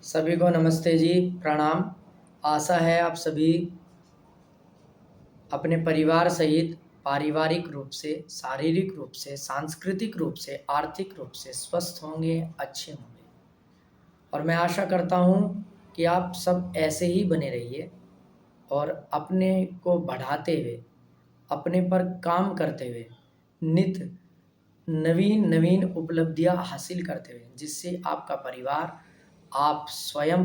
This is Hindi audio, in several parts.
सभी को नमस्ते जी, प्रणाम। आशा है आप सभी अपने परिवार सहित पारिवारिक रूप से, शारीरिक रूप से, सांस्कृतिक रूप से, आर्थिक रूप से स्वस्थ होंगे, अच्छे होंगे। और मैं आशा करता हूँ कि आप सब ऐसे ही बने रहिए और अपने को बढ़ाते हुए, अपने पर काम करते हुए, नित नवीन नवीन उपलब्धियां हासिल करते हुए, जिससे आपका परिवार, आप स्वयं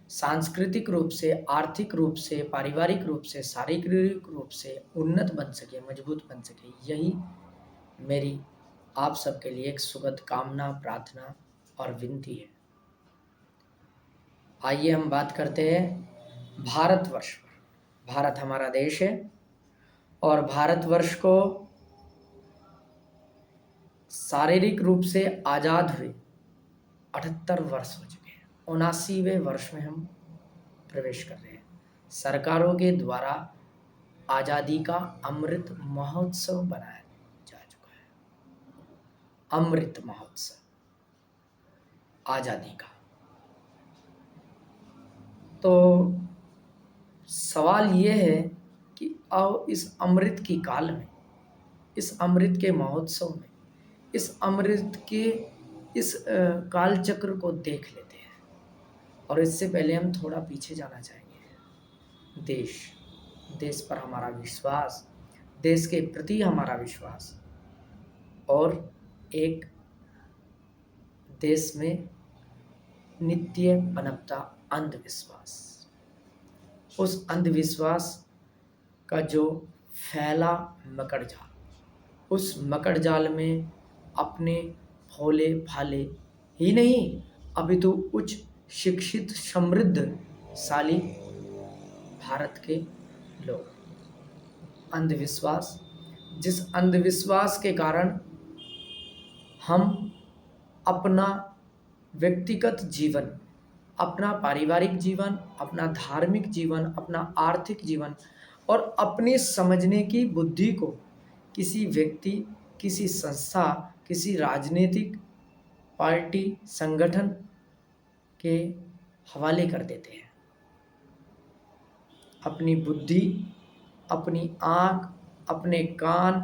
सांस्कृतिक रूप से, आर्थिक रूप से, पारिवारिक रूप से, शारीरिक रूप से उन्नत बन सके, मजबूत बन सके। यही मेरी आप सबके लिए एक सुखद कामना, प्रार्थना और विनती है। आइए हम बात करते हैं भारतवर्ष पर। भारत हमारा देश है और भारतवर्ष को शारीरिक रूप से आज़ाद हुए 78 वर्ष हो चुके हैं। 79वें वर्ष में हम प्रवेश कर रहे हैं। सरकारों के द्वारा आज़ादी का अमृत महोत्सव बनाया जा चुका है। अमृत महोत्सव आज़ादी का। तो सवाल ये है कि आओ इस अमृत की काल में, इस अमृत के महोत्सव में, इस अमृत के इस काल चक्र को देख लेते हैं। और इससे पहले हम थोड़ा पीछे जाना चाहेंगे। देश पर हमारा विश्वास, देश के प्रति हमारा विश्वास और एक देश में नित्य पनपता अंधविश्वास। उस अंधविश्वास का जो फैला मकड़ जाल, उस मकड़ जाल में अपने भोले भाले ही नहीं, अभी तो उच्च शिक्षित समृद्धशाली भारत के लोग, अंधविश्वास, जिस अंधविश्वास के कारण हम अपना व्यक्तिगत जीवन, अपना पारिवारिक जीवन, अपना धार्मिक जीवन, अपना आर्थिक जीवन और अपनी समझने की बुद्धि को किसी व्यक्ति, किसी संस्था, किसी राजनीतिक पार्टी, संगठन के हवाले कर देते हैं। अपनी बुद्धि, अपनी आँख, अपने कान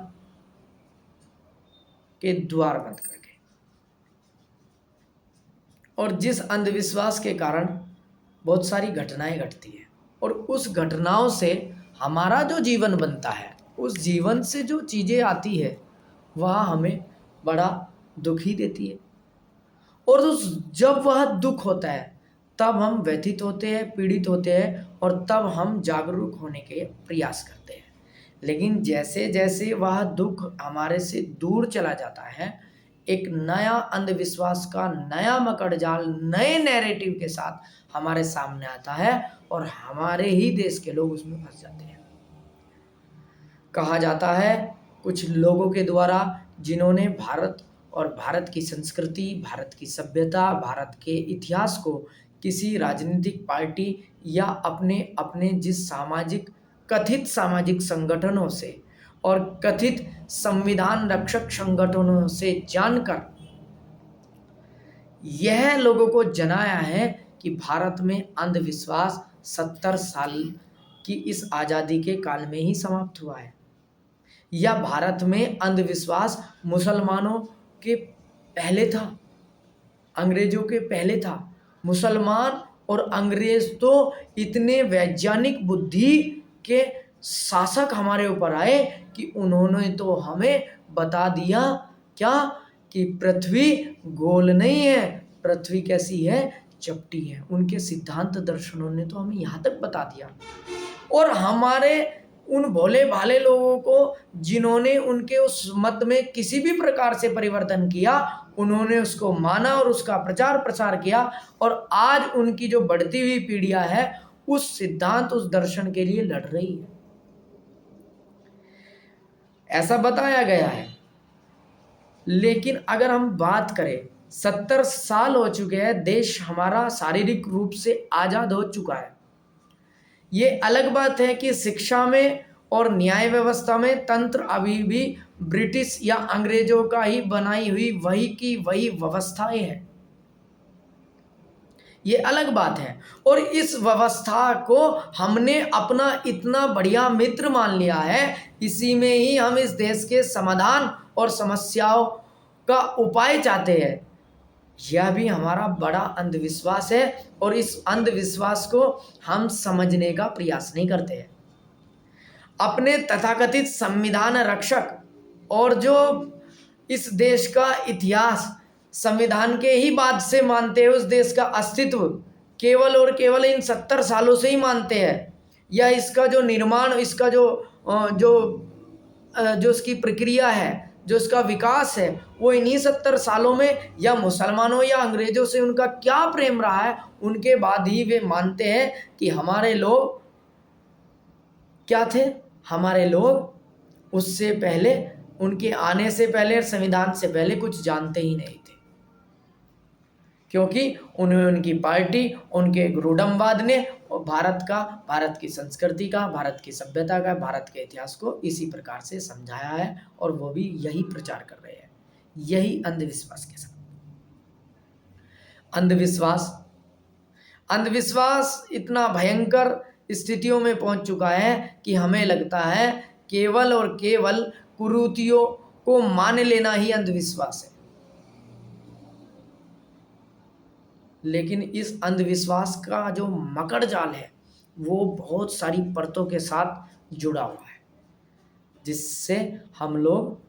के द्वार बंद करके। और जिस अंधविश्वास के कारण बहुत सारी घटनाएं घटती हैं और उस घटनाओं से हमारा जो जीवन बनता है, उस जीवन से जो चीज़ें आती है वह हमें बड़ा दुखी देती है। और जब वह दुख होता है तब हम व्यथित होते हैं, पीड़ित होते हैं और तब हम जागरूक होने के प्रयास करते हैं। लेकिन जैसे जैसे वह दुख हमारे से दूर चला जाता है, एक नया अंधविश्वास का नया मकड़जाल नए नैरेटिव के साथ हमारे सामने आता है और हमारे ही देश के लोग उसमें फंस जाते हैं। कहा जाता है कुछ लोगों के द्वारा जिन्होंने भारत और भारत की संस्कृति, भारत की सभ्यता, भारत के इतिहास को किसी राजनीतिक पार्टी या अपने अपने जिस कथित सामाजिक संगठनों से और कथित संविधान रक्षक संगठनों से जानकर यह लोगों को जनाया है कि भारत में अंधविश्वास 70 साल की इस आज़ादी के काल में ही समाप्त हुआ है, या भारत में अंधविश्वास मुसलमानों के पहले था, अंग्रेजों के पहले था। मुसलमान और अंग्रेज तो इतने वैज्ञानिक बुद्धि के शासक हमारे ऊपर आए कि उन्होंने तो हमें बता दिया क्या कि पृथ्वी गोल नहीं है, पृथ्वी कैसी है, चपटी है। उनके सिद्धांत दर्शनों ने तो हमें यहाँ तक बता दिया। और हमारे उन भोले भाले लोगों को जिन्होंने उनके उस मत में किसी भी प्रकार से परिवर्तन किया, उन्होंने उसको माना और उसका प्रचार प्रसार किया। और आज उनकी जो बढ़ती हुई पीढ़ियां है उस सिद्धांत, उस दर्शन के लिए लड़ रही है, ऐसा बताया गया है। लेकिन अगर हम बात करें, 70 साल हो चुके हैं, देश हमारा शारीरिक रूप से आजाद हो चुका है। ये अलग बात है कि शिक्षा में और न्याय व्यवस्था में तंत्र अभी भी ब्रिटिश या अंग्रेजों का ही बनाई हुई वही की वही व्यवस्थाएं हैं। ये अलग बात है। और इस व्यवस्था को हमने अपना इतना बढ़िया मित्र मान लिया है, इसी में ही हम इस देश के समाधान और समस्याओं का उपाय चाहते हैं। यह भी हमारा बड़ा अंधविश्वास है और इस अंधविश्वास को हम समझने का प्रयास नहीं करते हैं। अपने तथाकथित संविधान रक्षक और जो इस देश का इतिहास संविधान के ही बाद से मानते हैं, उस देश का अस्तित्व केवल और केवल इन 70 सालों से ही मानते हैं, या इसका जो निर्माण, इसका जो इसकी प्रक्रिया है, जो इसका विकास है, वो इन्हीं 70 सालों में या मुसलमानों या अंग्रेजों से उनका क्या प्रेम रहा है, उनके बाद ही वे मानते हैं कि हमारे लोग क्या थे। हमारे लोग उससे पहले, उनके आने से पहले, संविधान से पहले कुछ जानते ही नहीं थे, क्योंकि उन्हें उनकी पार्टी, उनके गुरुडमवाद ने भारत की संस्कृति का, भारत की सभ्यता का, भारत के इतिहास को इसी प्रकार से समझाया है, और वो भी यही प्रचार कर रहे हैं, यही अंधविश्वास के साथ। अंधविश्वास इतना भयंकर स्थितियों में पहुंच चुका है कि हमें लगता है केवल और केवल कुरीतियों को मान लेना ही अंधविश्वास है। लेकिन इस अंधविश्वास का जो मकड़ जाल है वो बहुत सारी परतों के साथ जुड़ा हुआ है, जिससे हम लोग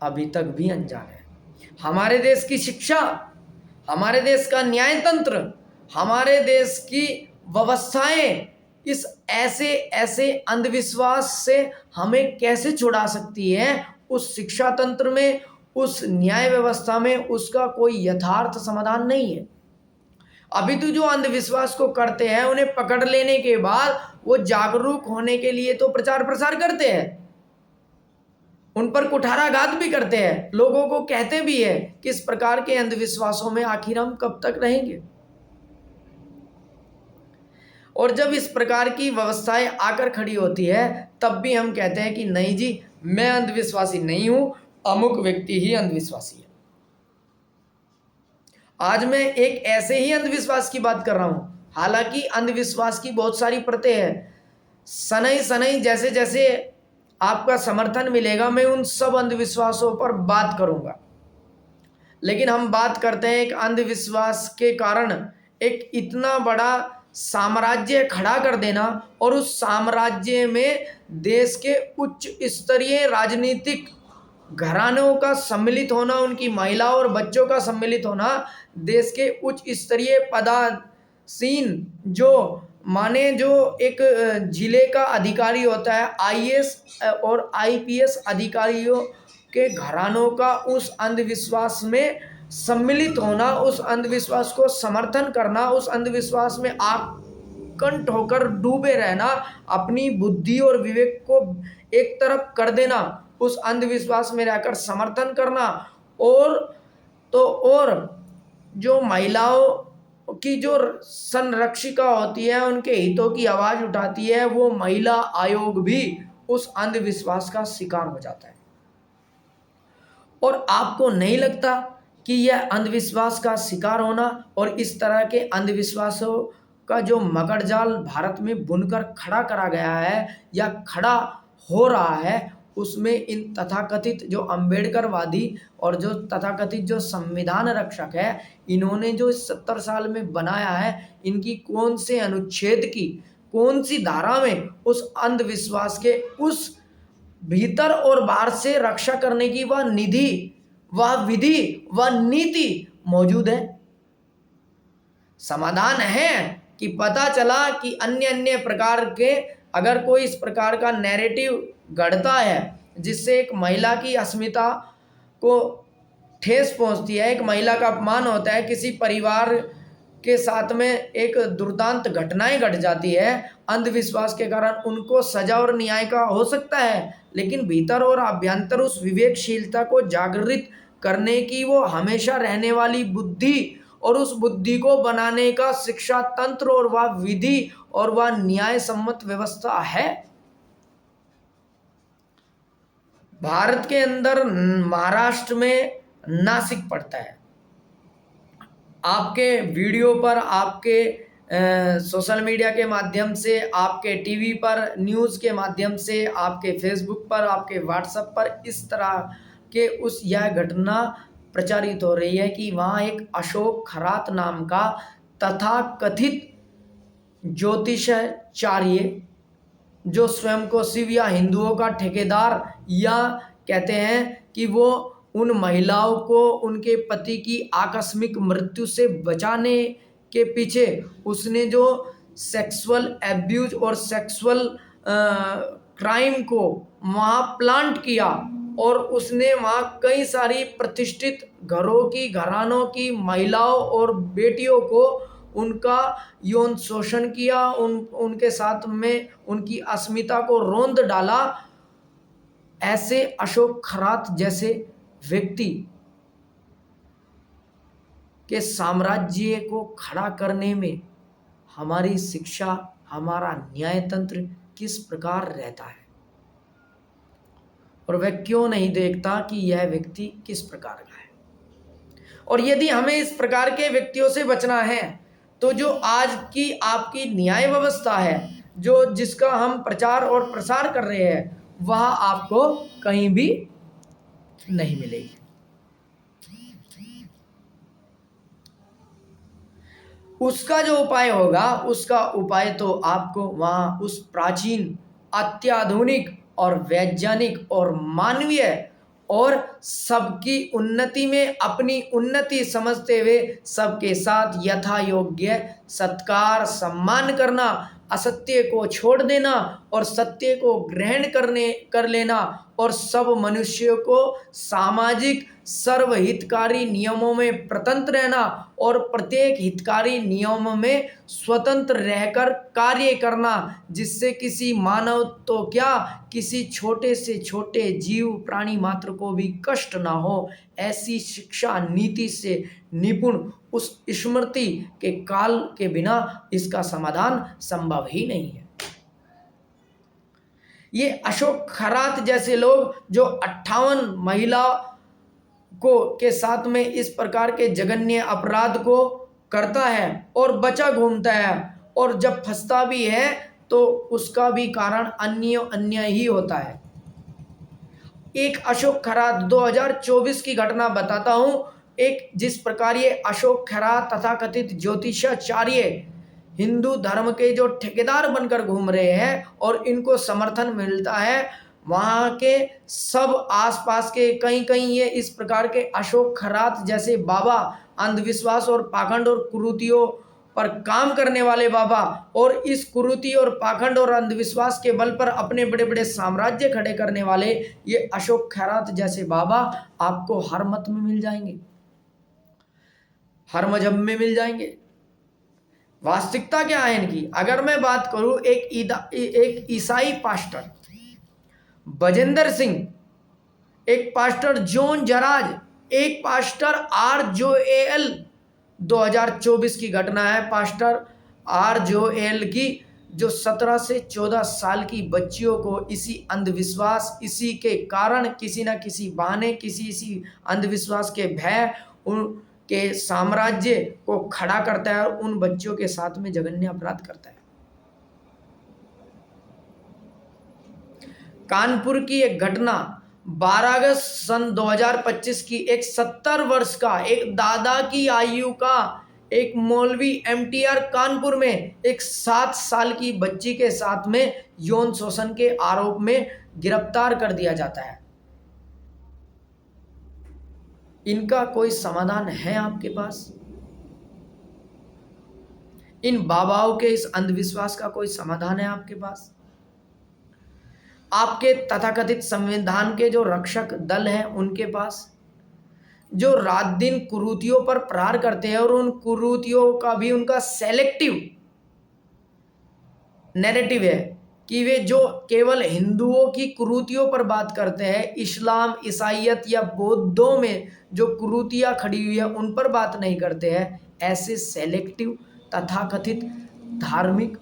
अभी तक भी अनजान हैं। हमारे देश की शिक्षा, हमारे देश का न्याय तंत्र, हमारे देश की व्यवस्थाएं इस ऐसे ऐसे अंधविश्वास से हमें कैसे छुड़ा सकती है। उस शिक्षा तंत्र में, उस न्याय व्यवस्था में उसका कोई यथार्थ समाधान नहीं है। अभी तो जो अंधविश्वास को करते हैं, उन्हें पकड़ लेने के बाद वो जागरूक होने के लिए तो प्रचार प्रसार करते हैं, उन पर कुठाराघात भी करते हैं, लोगों को कहते भी है कि इस प्रकार के अंधविश्वासों में आखिर हम कब तक रहेंगे। और जब इस प्रकार की व्यवस्थाएं आकर खड़ी होती है, तब भी हम कहते हैं कि नहीं जी, मैं अंधविश्वासी नहीं हूं, अमुक व्यक्ति ही अंधविश्वासी है। आज मैं एक ऐसे ही अंधविश्वास की बात कर रहा हूं, हालांकि अंधविश्वास की बहुत सारी परतें हैं। सनई सनई जैसे जैसे आपका समर्थन मिलेगा, मैं उन सब अंधविश्वासों पर बात करूंगा। लेकिन हम बात करते हैं एक अंधविश्वास के कारण एक इतना बड़ा साम्राज्य खड़ा कर देना, और उस साम्राज्य में देश के उच्च स्तरीय राजनीतिक घरानों का सम्मिलित होना, उनकी महिलाओं और बच्चों का सम्मिलित होना, देश के उच्च स्तरीय पदासीन जो माने जो एक जिले का अधिकारी होता है, आईएएस और आईपीएस अधिकारियों के घरानों का उस अंधविश्वास में सम्मिलित होना, उस अंधविश्वास को समर्थन करना, उस अंधविश्वास में आकंठ होकर डूबे रहना, अपनी बुद्धि और विवेक को एक तरफ कर देना, उस अंधविश्वास में रहकर समर्थन करना, और जो महिलाओं की जो संरक्षिका होती है, उनके हितों की आवाज उठाती है, वो महिला आयोग भी उस अंधविश्वास का शिकार हो जाता है। और आपको नहीं लगता कि यह अंधविश्वास का शिकार होना और इस तरह के अंधविश्वासों का जो मकड़जाल भारत में बुनकर खड़ा करा गया है या खड़ा हो रहा है, उसमें इन तथाकथित जो अम्बेडकरवादी और जो तथाकथित जो संविधान रक्षक है, इन्होंने जो 70 साल में बनाया है, इनकी कौन से अनुच्छेद की, कौन सी धारा में उस अंधविश्वास के उस भीतर और बाहर से रक्षा करने की वह निधि, वह विधि, वह नीति मौजूद है। समाधान है कि पता चला कि अन्य अन्य प्रकार के, अगर कोई इस प्रकार का नैरेटिव गढ़ता है जिससे एक महिला की अस्मिता को ठेस पहुंचती है, एक महिला का अपमान होता है, किसी परिवार के साथ में एक दुर्दांत घटनाएं घट जाती है अंधविश्वास के कारण, उनको सजा और न्याय का हो सकता है, लेकिन भीतर और अभ्यंतर उस विवेकशीलता को जागृत करने की वो हमेशा रहने वाली बुद्धि, और उस बुद्धि को बनाने का शिक्षा तंत्र और वह विधि और वह न्याय सम्मत व्यवस्था है। भारत के अंदर महाराष्ट्र में नासिक पड़ता है, आपके वीडियो पर, आपके सोशल मीडिया के माध्यम से, आपके टीवी पर न्यूज़ के माध्यम से, आपके फेसबुक पर, आपके व्हाट्सएप पर इस तरह के यह घटना प्रचारित हो रही है कि वहाँ एक अशोक खरात नाम का तथाकथित ज्योतिषाचार्य, जो स्वयं को शिव या हिंदुओं का ठेकेदार, या कहते हैं कि वो उन महिलाओं को उनके पति की आकस्मिक मृत्यु से बचाने के पीछे उसने जो सेक्सुअल एब्यूज और सेक्सुअल क्राइम को वहाँ प्लांट किया, और उसने वहाँ कई सारी प्रतिष्ठित घरानों की महिलाओं और बेटियों को उनका यौन शोषण किया, उनके साथ में उनकी अस्मिता को रौंद डाला। ऐसे अशोक खरात जैसे व्यक्ति के साम्राज्य को खड़ा करने में हमारी शिक्षा, हमारा न्याय तंत्र किस प्रकार रहता है, और वह क्यों नहीं देखता कि यह व्यक्ति किस प्रकार का है। और यदि हमें इस प्रकार के व्यक्तियों से बचना है, तो जो आज की आपकी न्याय व्यवस्था है, जिसका हम प्रचार और प्रसार कर रहे हैं, वह आपको कहीं भी नहीं मिलेगी। उसका जो उपाय होगा, उसका उपाय तो आपको वहाँ उस प्राचीन, अत्याधुनिक और वैज्ञानिक और मानवीय और सबकी उन्नति में अपनी उन्नति समझते हुए सबके साथ यथा योग्य सत्कार सम्मान करना, असत्य को छोड़ देना और सत्य को ग्रहण कर लेना, और सब मनुष्यों को सामाजिक सर्वहितकारी नियमों में प्रतंत्र रहना, और प्रत्येक हितकारी नियम में स्वतंत्र रहकर कार्य करना, जिससे किसी मानव तो क्या, किसी छोटे से छोटे जीव प्राणी मात्र को भी कष्ट ना हो। ऐसी शिक्षा नीति से निपुण उस स्मृति के काल के बिना इसका समाधान संभव ही नहीं है। ये अशोक खरात जैसे लोग जो 58 महिला के साथ में इस प्रकार के जघन्य अपराध को करता है और बचा घूमता है, और जब फंसता भी है तो उसका भी कारण अन्य ही होता है। एक अशोक खरात 2024 की घटना बताता हूं। एक जिस प्रकार ये अशोक खरात तथाकथित ज्योतिषाचार्य हिंदू धर्म के जो ठेकेदार बनकर घूम रहे हैं और इनको समर्थन मिलता है, वहाँ के सब आसपास के कहीं ये इस प्रकार के अशोक खरात जैसे बाबा, अंधविश्वास और पाखंड और कुरीतियों पर काम करने वाले बाबा, और इस कुरीति और पाखंड और अंधविश्वास के बल पर अपने बड़े बड़े साम्राज्य खड़े करने वाले ये अशोक खरात जैसे बाबा आपको हर मत में मिल जाएंगे, हर मजहब में मिल जाएंगे। वास्तविकता क्या है इनकी? अगर मैं बात करूं, एक ईसाई पास्टर बजेंद्र सिंह, एक पास्टर जॉन जराज, एक पास्टर आर जोएल, 2024 की घटना है। पास्टर आर जोएल की जो 17 से 14 साल की बच्चियों को इसी अंधविश्वास, इसी के कारण, किसी न किसी बहाने, इसी अंधविश्वास के भय उनके साम्राज्य को खड़ा करता है और उन बच्चियों के साथ में जघन्य अपराध करता है। कानपुर की एक घटना 12 अगस्त सन 2025 की, एक 70 वर्ष का, एक दादा की आयु का एक मौलवी MTR कानपुर में एक 7 साल की बच्ची के साथ में यौन शोषण के आरोप में गिरफ्तार कर दिया जाता है। इनका कोई समाधान है आपके पास? इन बाबाओं के इस अंधविश्वास का कोई समाधान है आपके पास? आपके तथाकथित संविधान के जो रक्षक दल हैं उनके पास, जो रात दिन कुरीतियों पर प्रहार करते हैं और उन कुरीतियों का भी उनका सेलेक्टिव नैरेटिव है कि वे जो केवल हिंदुओं की कुरीतियों पर बात करते हैं, इस्लाम, ईसाइयत या बौद्धों में जो कुरीतियां खड़ी हुई है उन पर बात नहीं करते हैं। ऐसे सेलेक्टिव तथाकथित धार्मिक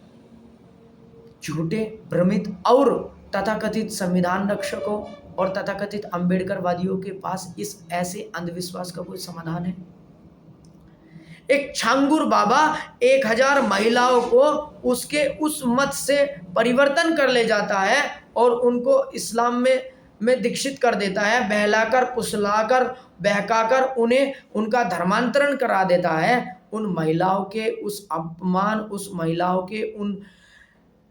झूठे, भ्रमित और तथाकथित संविधान रक्षकों और तथाकथित अंबेडकरवादियों के पास इस ऐसे अंधविश्वास का कोई समाधान है? एक छांगुर बाबा 1000 महिलाओं को उसके उस मत से परिवर्तन कर ले जाता है और उनको इस्लाम में दीक्षित कर देता है, बहलाकर फुसलाकर बहकाकर उन्हें उनका धर्मांतरण करा देता है। उन महिलाओं के उस अपमान, उस महिलाओं के उन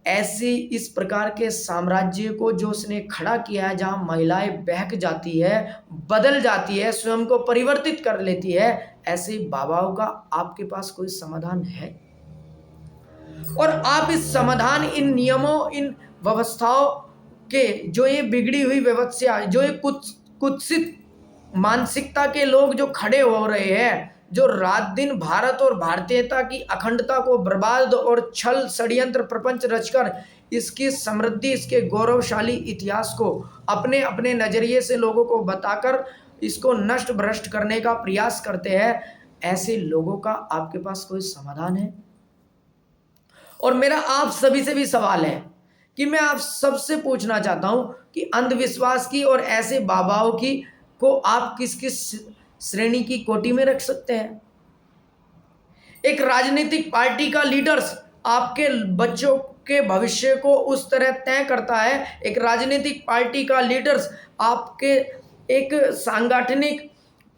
ऐसी इस प्रकार के साम्राज्य को जो उसने खड़ा किया है, जहां महिलाएं बहक जाती है, बदल जाती है, स्वयं को परिवर्तित कर लेती है, ऐसे बाबाओं का आपके पास कोई समाधान है? और आप इस समाधान, इन नियमों, इन व्यवस्थाओं के जो ये बिगड़ी हुई व्यवस्था, जो ये कुत्सित मानसिकता के लोग जो खड़े हो रहे हैं, जो रात दिन भारत और भारतीयता की अखंडता को बर्बाद और छल षड्यंत्र प्रपंच रचकर इसकी समृद्धि, इसके गौरवशाली इतिहास को अपने अपने नजरिए से लोगों को बताकर इसको नष्ट भ्रष्ट करने का प्रयास करते हैं, ऐसे लोगों का आपके पास कोई समाधान है? और मेरा आप सभी से भी सवाल है कि मैं आप सबसे पूछना चाहता हूं कि अंधविश्वास की और ऐसे बाबाओं की को आप किस किस श्रेणी की कोटि में रख सकते हैं? एक राजनीतिक पार्टी का लीडर्स आपके बच्चों के भविष्य को उस तरह तय करता है। एक राजनीतिक पार्टी का लीडर्स आपके एक सांगठनिक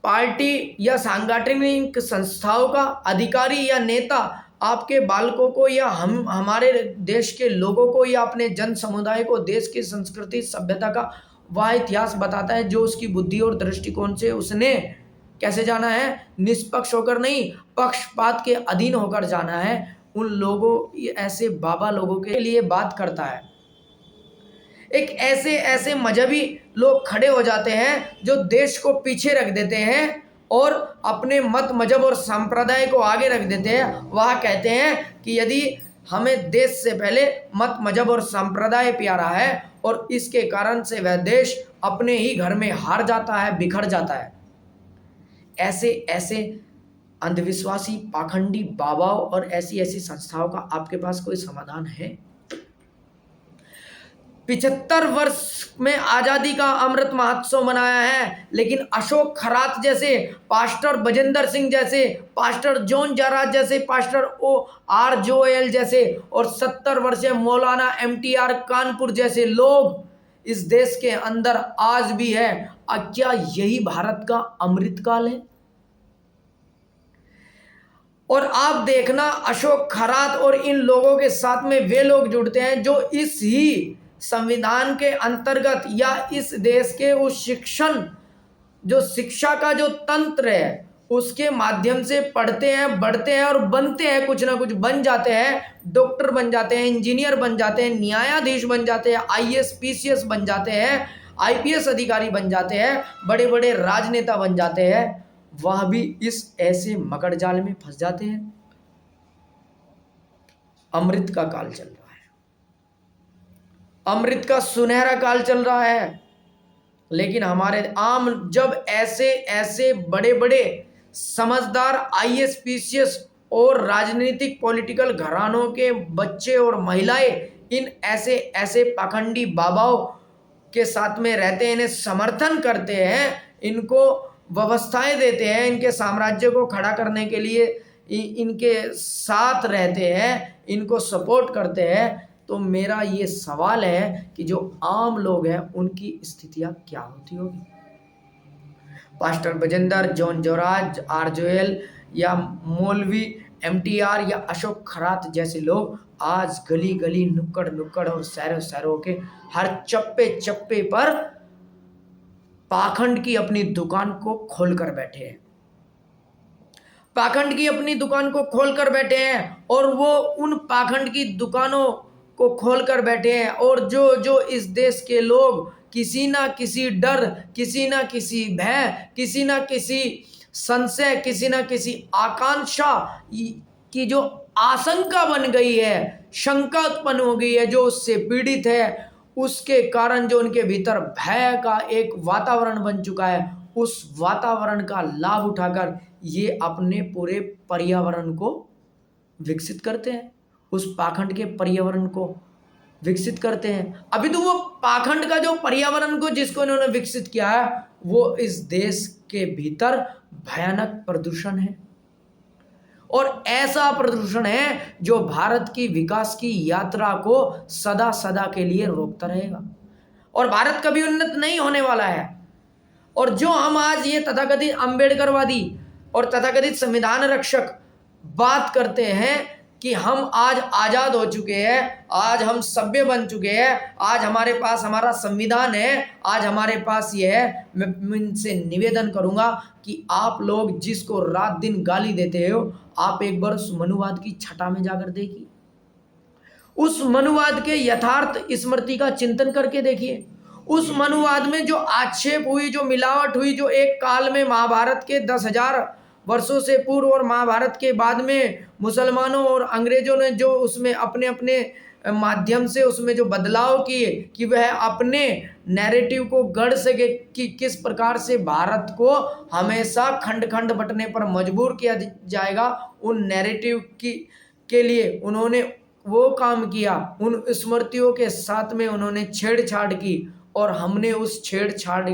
पार्टी या सांगठनिक संस्थाओं का अधिकारी या नेता आपके बालकों को या हमारे देश के लोगों को या अपने जन समुदाय को देश की संस्कृति सभ्यता का वह इतिहास बताता है जो उसकी बुद्धि और दृष्टिकोण से उसने कैसे जाना है, निष्पक्ष होकर नहीं, पक्षपात के अधीन होकर जाना है। उन लोगों, ऐसे बाबा लोगों के लिए बात करता है। एक ऐसे ऐसे मजहबी लोग खड़े हो जाते हैं जो देश को पीछे रख देते हैं और अपने मत मजहब और संप्रदाय को आगे रख देते हैं। वह कहते हैं कि यदि हमें देश से पहले मत मजहब और संप्रदाय प्यारा है और इसके कारण से वह देश अपने ही घर में हार जाता है, बिखर जाता है। ऐसे ऐसे अंधविश्वासी पाखंडी बाबाओं और ऐसी ऐसी संस्थाओं का आपके पास कोई समाधान है? 75 वर्ष में आजादी का अमृत महोत्सव मनाया है, लेकिन अशोक खरात जैसे, पास्टर बजेंद्र सिंह जैसे, पास्टर जॉन जराज जैसे, पास्टर O.R. जोएल जैसे और 70 वर्षीय मौलाना MTR कानपुर जैसे लोग इस देश के अंदर आज भी है। क्या यही भारत का अमृत काल है? और आप देखना, अशोक खरात और इन लोगों के साथ में वे लोग जुड़ते हैं जो इस ही संविधान के अंतर्गत या इस देश के उस जो शिक्षा का जो तंत्र है उसके माध्यम से पढ़ते हैं, बढ़ते हैं और बनते हैं, कुछ ना कुछ बन जाते हैं। डॉक्टर बन जाते हैं, इंजीनियर बन जाते हैं, न्यायाधीश बन जाते हैं, IAS PCS बन जाते हैं, IPS अधिकारी बन जाते हैं, बड़े बड़े राजनेता बन जाते हैं। वह भी इस ऐसे मकड़ जाल में फंस जाते हैं। अमृत का काल चल रहा है, अमृत का सुनहरा काल चल रहा है, लेकिन हमारे आम जब ऐसे ऐसे बड़े बड़े समझदार IAS PCS और राजनीतिक पॉलिटिकल घरानों के बच्चे और महिलाएं इन ऐसे ऐसे पाखंडी बाबाओं के साथ में रहते हैं, इन्हें समर्थन करते हैं, इनको व्यवस्थाएं देते हैं, इनके साम्राज्य को खड़ा करने के लिए इनके साथ रहते हैं, इनको सपोर्ट करते हैं, तो मेरा ये सवाल है कि जो आम लोग हैं उनकी स्थितियां क्या होती होगी? पास्टर बजेंद्र, जॉन जोराज, R. जोएल या मौलवी MTR या अशोक खरात जैसे लोग आज गली गली, नुक्कड़ नुक्कड़ और शहरों शहरों के हर चप्पे चप्पे पर पाखंड की अपनी दुकान को खोलकर बैठे हैं, पाखंड की अपनी दुकान को खोलकर बैठे हैं और वो उन पाखंड की दुकानों को खोलकर बैठे हैं। और जो जो इस देश के लोग किसी ना किसी डर, किसी ना किसी भय, किसी ना किसी संशय, किसी ना किसी आकांक्षा की जो आशंका बन गई है, शंका उत्पन्न हो गई है, जो उससे पीड़ित है, उसके कारण जो उनके भीतर भय का एक वातावरण बन चुका है, उस वातावरण का लाभ उठाकर ये अपने पूरे पर्यावरण को विकसित करते हैं, उस पाखंड के पर्यावरण को विकसित करते हैं। अभी तो वो पाखंड का जो पर्यावरण को जिसको इन्होंने विकसित किया है वो इस देश के भीतर भयानक प्रदूषण है। और ऐसा प्रदूषण है जो भारत की विकास की यात्रा को सदा सदा के लिए रोकता रहेगा और भारत कभी उन्नत नहीं होने वाला है। और जो हम आज ये तथाकथित अंबेडकरवादी और तथाकथित संविधान रक्षक बात करते हैं कि हम आज आजाद हो चुके हैं, आज हम सभ्य बन चुके हैं, आज हमारे पास हमारा संविधान है, आज हमारे पास ये है, मैं इनसे निवेदन करूंगा कि आप लोग जिसको रात दिन गाली देते हो, आप एक बार उस मनुवाद की छटा में जाकर देखिए, उस मनुवाद के यथार्थ स्मृति का चिंतन करके देखिए। उस मनुवाद में जो आक्षेप हुई, जो मिलावट हुई, जो एक काल में महाभारत के 10,000 वर्षों से पूर्व और महाभारत के बाद में मुसलमानों और अंग्रेजों ने जो उसमें अपने अपने माध्यम से उसमें जो बदलाव किए कि वह अपने नैरेटिव को गढ़ सके कि किस प्रकार से भारत को हमेशा खंड खंड बंटने पर मजबूर किया जाएगा, उन नैरेटिव की के लिए उन्होंने वो काम किया, उन स्मृतियों के साथ में उन्होंने छेड़छाड़ की और हमने उस छेड़छाड़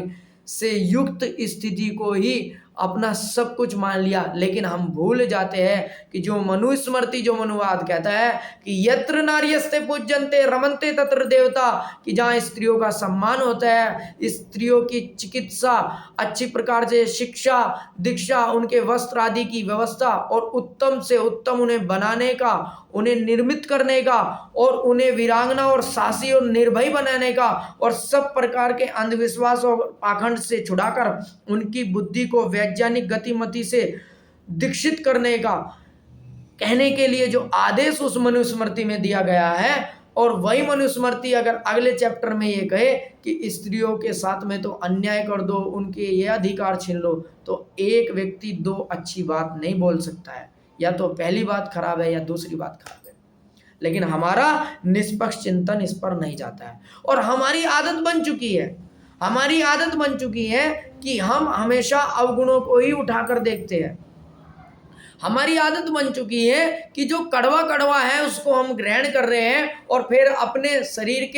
से युक्त स्थिति को ही अपना सब कुछ मान लिया। लेकिन हम भूल जाते हैं कि जो मनुस्मृति, जो मनुवाद कहता है कि यत्र नार्यस्ते पूज्यन्ते रमन्ते तत्र देवता, कि जहाँ स्त्रियों का सम्मान होता है, स्त्रियों की चिकित्सा, अच्छी प्रकार से शिक्षा दीक्षा, उनके वस्त्र आदि की व्यवस्था और उत्तम से उत्तम उन्हें बनाने का, उन्हें निर्मित करने का और उन्हें वीरांगना और साहसी और निर्भय बनाने का और सब प्रकार के अंधविश्वास और पाखंड से छुड़ाकर उनकी बुद्धि को वैज्ञानिक गतिमति से दीक्षित करने का कहने के लिए जो आदेश उस मनुस्मृति में दिया गया है, और वही मनुस्मृति अगर अगले चैप्टर में ये कहे कि स्त्रियों के साथ में तो अन्याय कर दो, उनके ये अधिकार छीन लो, तो एक व्यक्ति दो अच्छी बात नहीं बोल सकता है, या तो पहली बात खराब है या दूसरी बात खराब है। लेकिन हमारा निष्पक्ष चिंतन इस पर नहीं जाता है और हमारी आदत बन चुकी है, हमारी आदत बन चुकी है कि हम हमेशा अवगुणों को ही उठाकर देखते हैं। हमारी आदत बन चुकी है कि जो कड़वा कड़वा है उसको हम ग्रहण कर रहे हैं और फिर अपने शरीर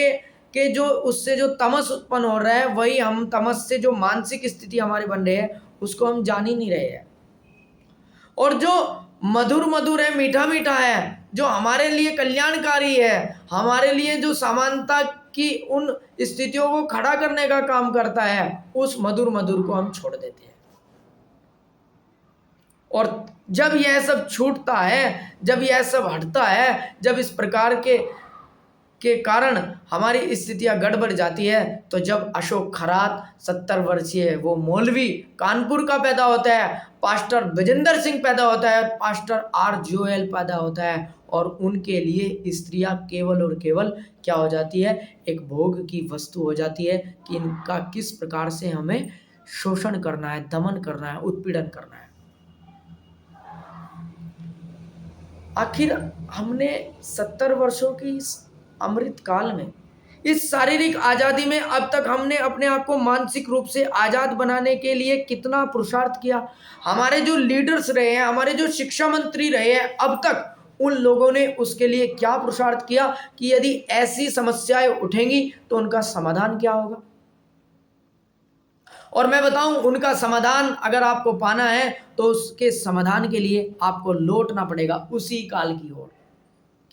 के जो उससे जो तमस उत्पन्न हो रहा है, वही हम तमस से जो मानसिक स्थिति हमारी बन रही है उसको हम जान ही नहीं रहे हैं। और जो मधुर मधुर है, मीठा मीठा है, जो हमारे लिए कल्याणकारी है, हमारे लिए जो समानता की उन स्थितियों को खड़ा करने का काम करता है, उस मधुर मधुर को हम छोड़ देते हैं। और जब यह सब छूटता है, जब यह सब हटता है, जब इस प्रकार के कारण हमारी स्थितियां गड़बड़ जाती है, तो जब अशोक खरात 70 वर्षीय वो मौलवी कानपुर का पैदा होता है, पास्टर विजेंद्र सिंह पैदा होता है, पास्टर आर जोएल पैदा होता है, और उनके लिए स्त्रियां केवल और केवल क्या हो जाती है, एक भोग की वस्तु हो जाती है कि इनका किस प्रकार से हमें शोषण करना है, दमन करना है, उत्पीड़न करना है। आखिर हमने 70 वर्षों की इस अमृत काल में, इस शारीरिक आज़ादी में अब तक हमने अपने आप को मानसिक रूप से आज़ाद बनाने के लिए कितना पुरुषार्थ किया। हमारे जो लीडर्स रहे हैं, हमारे जो शिक्षा मंत्री रहे हैं, अब तक उन लोगों ने उसके लिए क्या पुरुषार्थ किया कि यदि ऐसी समस्याएं उठेंगी तो उनका समाधान क्या होगा। और मैं बताऊं, उनका समाधान अगर आपको पाना है तो उसके समाधान के लिए आपको लौटना पड़ेगा उसी काल की ओर।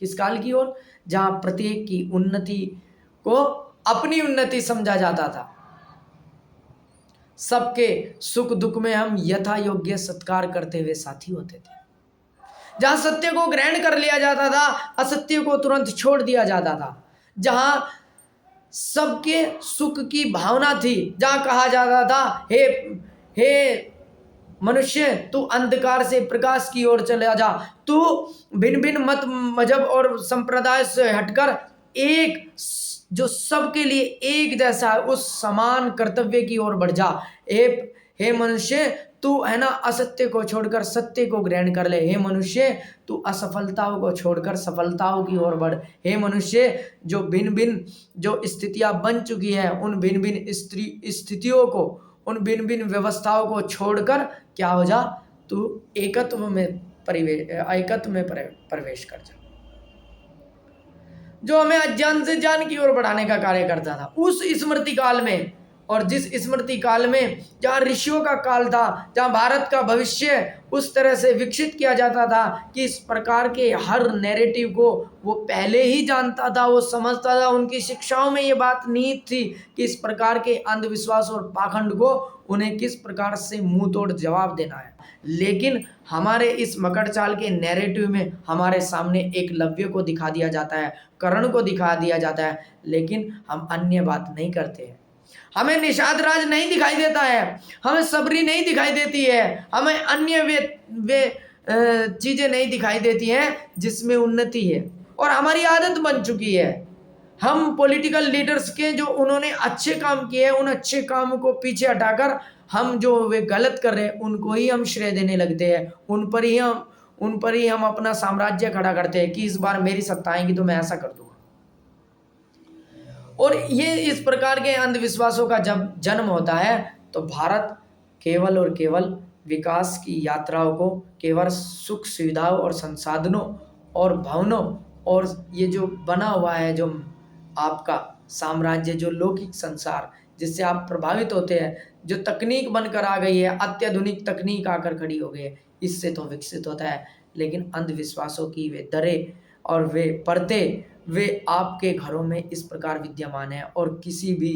किस काल की ओर? जहां प्रत्येक की उन्नति को अपनी उन्नति समझा जाता था, सबके सुख दुख में हम यथा योग्य सत्कार करते हुए साथी होते थे, जहां सत्य को ग्रहण कर लिया जाता था, असत्य को तुरंत छोड़ दिया जाता था, जहां सबके सुख की भावना थी, जहां कहा जाता था हे मनुष्य तू अंधकार से प्रकाश की ओर चला जा, तू भिन्न भिन्न मत मजहब और संप्रदाय से हटकर एक जो सबके लिए एक जैसा है उस समान कर्तव्य की ओर बढ़ जा। हे मनुष्य तू है ना असत्य को छोड़कर सत्य को ग्रहण कर ले। हे मनुष्य तू असफलताओं को छोड़कर सफलताओं की ओर बढ़। हे मनुष्य जो भिन्न भिन्न जो स्थितियां बन चुकी है उन भिन्न भिन्न स्थितियों को, उन भिन्न भिन्न व्यवस्थाओं को छोड़कर क्या हो जा, तू एकत्व में प्रवेश कर जा, जो हमें अज्ञान से ज्ञान की ओर बढ़ाने का कार्य करता था उस स्मृति काल में। और जिस स्मृति काल में जहाँ ऋषियों का काल था, जहाँ भारत का भविष्य उस तरह से विकसित किया जाता था कि इस प्रकार के हर नैरेटिव को वो पहले ही जानता था, वो समझता था। उनकी शिक्षाओं में ये बात निहित थी कि इस प्रकार के अंधविश्वास और पाखंड को उन्हें किस प्रकार से मुंह तोड़ जवाब देना है। लेकिन हमारे इस मकर चाल के नैरेटिव में हमारे सामने एकलव्य को दिखा दिया जाता है, कर्ण को दिखा दिया जाता है, लेकिन हम अन्य बात नहीं करते हैं। हमें निषाद राज नहीं दिखाई देता है, हमें सबरी नहीं दिखाई देती है, हमें अन्य वे चीज़ें नहीं दिखाई देती हैं जिसमें उन्नति है। और हमारी आदत बन चुकी है, हम पॉलिटिकल लीडर्स के जो उन्होंने अच्छे काम किए हैं, उन अच्छे कामों को पीछे हटाकर हम जो वे गलत कर रहे हैं उनको ही हम श्रेय देने लगते हैं, उन पर ही हम अपना साम्राज्य खड़ा करते हैं कि इस बार मेरी सत्ता आएगी तो मैं ऐसा कर दूंगा। और ये इस प्रकार के अंधविश्वासों का जब जन्म होता है तो भारत केवल और केवल विकास की यात्राओं को, केवल सुख सुविधाओं और संसाधनों और भवनों और ये जो बना हुआ है जो आपका साम्राज्य, जो लौकिक संसार जिससे आप प्रभावित होते हैं, जो तकनीक बनकर आ गई है, अत्याधुनिक तकनीक आकर खड़ी हो गई है, इससे तो विकसित होता है। लेकिन अंधविश्वासों की वे दरें और वे पर्दे वे आपके घरों में इस प्रकार विद्यमान है और किसी भी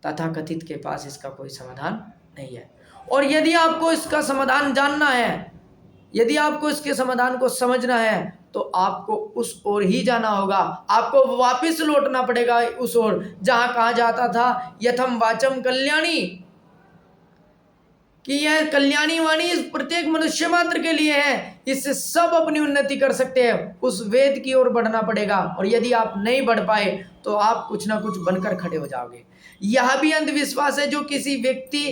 तथाकथित के पास इसका कोई समाधान नहीं है। और यदि आपको इसका समाधान जानना है, यदि आपको इसके समाधान को समझना है तो आपको उस ओर ही जाना होगा, आपको वापस लौटना पड़ेगा उस ओर जहां कहा जाता था यथम वाचम कल्याणी, कि यह कल्याणी वाणी इस प्रत्येक मनुष्य मात्र के लिए है, इससे सब अपनी उन्नति कर सकते हैं। उस वेद की ओर बढ़ना पड़ेगा और यदि आप नहीं बढ़ पाए तो आप कुछ ना कुछ बनकर खड़े हो जाओगे। यह भी अंधविश्वास है जो किसी व्यक्ति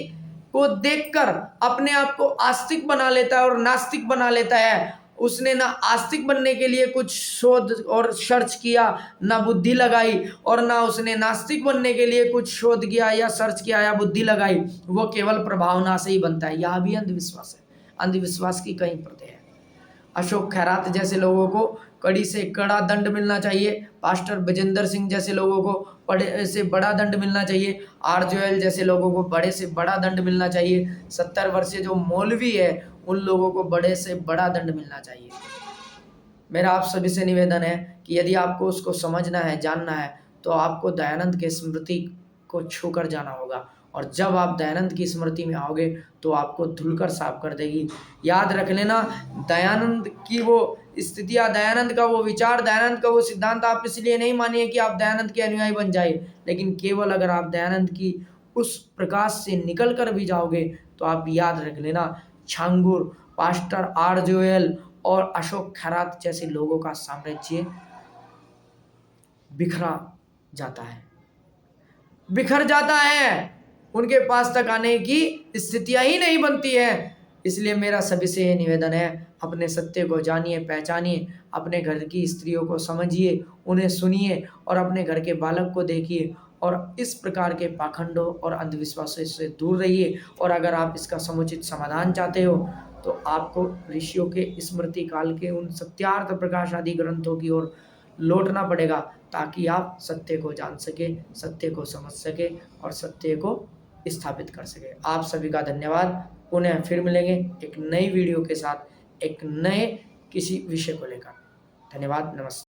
को देखकर अपने आप को आस्तिक बना लेता है और नास्तिक बना लेता है। उसने ना आस्तिक बनने के लिए कुछ शोध और सर्च किया, ना बुद्धि लगाई, और ना उसने नास्तिक बनने के लिए कुछ शोध किया या सर्च किया या बुद्धि लगाई, वो केवल प्रभावना से ही बनता है। यह भी अंधविश्वास है। अंधविश्वास की कई परतें हैं। अशोक खैरात जैसे लोगों को कड़ी से कड़ा दंड मिलना चाहिए, पास्टर बजेंद्र सिंह जैसे लोगों को बड़े से बड़ा दंड मिलना चाहिए, आर जोयल जैसे लोगों को बड़े से बड़ा दंड मिलना चाहिए, 70 वर्षीय जो मौलवी है उन लोगों को बड़े से बड़ा दंड मिलना चाहिए। मेरा आप सभी से निवेदन है कि यदि आपको उसको समझना है, जानना है, तो आपको दयानंद के स्मृति को छूकर जाना होगा। और जब आप दयानंद की स्मृति में आओगे तो आपको धुलकर साफ कर देगी। याद रख लेना, दयानंद की वो स्थितियाँ, दयानंद का वो विचार, दयानंद का वो सिद्धांत आप इसलिए नहीं मानिए कि आप दयानंद के अनुयायी बन जाए, लेकिन केवल अगर आप दयानंद की उस प्रकाश से निकल कर भी जाओगे तो आप याद रख लेना, छांगुर, पास्टर आर जोयल और अशोक खैरात जैसे लोगों का साम्राज्य बिखरा जाता है, बिखर जाता है, उनके पास तक आने की स्थितियां ही नहीं बनती है। इसलिए मेरा सभी से ये निवेदन है, अपने सत्य को जानिए, पहचानिए, अपने घर की स्त्रियों को समझिए, उन्हें सुनिए और अपने घर के बालक को देखिए और इस प्रकार के पाखंडों और अंधविश्वासों से दूर रहिए। और अगर आप इसका समुचित समाधान चाहते हो तो आपको ऋषियों के स्मृति काल के उन सत्यार्थ प्रकाश आदि ग्रंथों की ओर लौटना पड़ेगा ताकि आप सत्य को जान सके, सत्य को समझ सके और सत्य को स्थापित कर सके। आप सभी का धन्यवाद। पुनः फिर मिलेंगे एक नई वीडियो के साथ, एक नए किसी विषय को लेकर। धन्यवाद, नमस्ते।